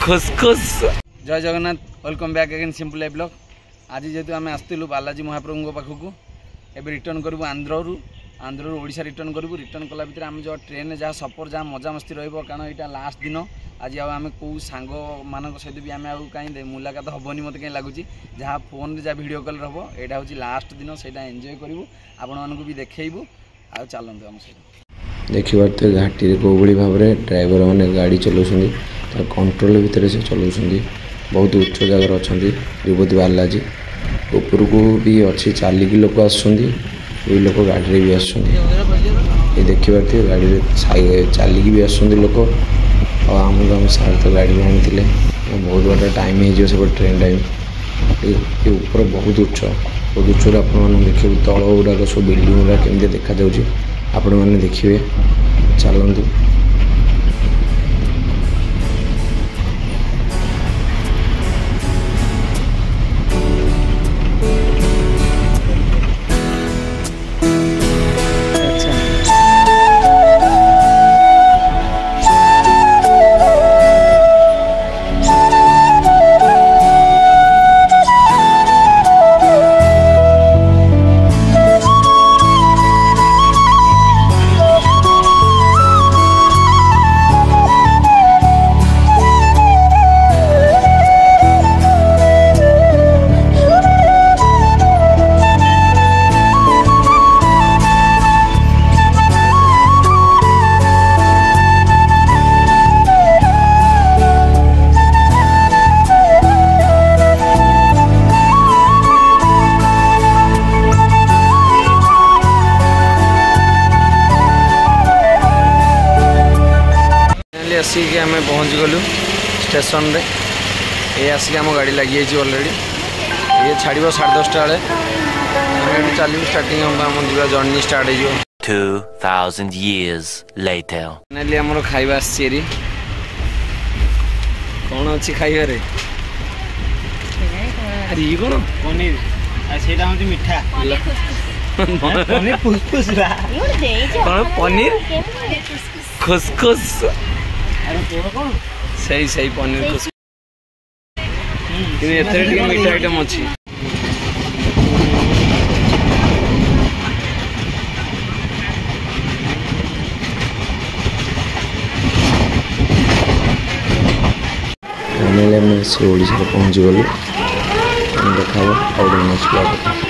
खुश खुश जय Jagannath welcome back again simple life blog. आज जेहेतु आम आसलु बालाजी महाप्रभु पाखक एवं रिटर्न करूँ आंध्र ओडिशा रिटर्न करूँ। रिटर्न कला भितर आम जो ट्रेन जहाँ सफर जहाँ मजा मस्ती कारण यहाँ लास्ट दिन आज आम कौ सांग मान सहित भी आम कहीं मुलाकात हेनी मत कहीं लगुच जहाँ फोन जहाँ वीडियो कॉल हम यहाँ हूँ लास्ट दिन से एंजॉय करूँ आपण मानक भी देखू आ चलते आम सहित देखिए घाटी कौ भाव में ड्राइवर मैंने गाड़ी चलाऊँ कंट्रोल भितर से चलाऊँ बहुत उच्च जगह अच्छा तिरुपति बालाजी ऊपर को भी अच्छी चालिक लोक आसुँच लोक गाड़ी भी आसुँच देखिए गाड़ी चालिक भी आसुँच लोक आमको आम सार तो गाड़ी आनी बहुत बड़ा टाइम हो ट्रेन टाइम ये ऊपर बहुत उच्च आप देखिए तल गुड़ाक सब बिल्डिंग गुड़ा केमती देखा जाऊँगी आपण मैंने देखिए चलतु आसिक आम पहुँच गलु स्टेशन रे ये आसिक आम गाड़ी लगी ऑलरेडी ये छाड़ 10:30 बेले चलू स्टार्टिंग हम जीवा जर्नी स्टार्ट हो 2000 years later फाइनली आमर खाइबा आसी कौन अच्छी खाइबा रे अरे ये कौन पनीर सेटा होची मिठा पनीर फुसफुस कौन पनीर खुसखुस सही सही पनीर खुश मीठा आइटम अच्छी फाइनली आम ओडिशा पहुँची गलु देखा नेक्स्ट ब्लॉग।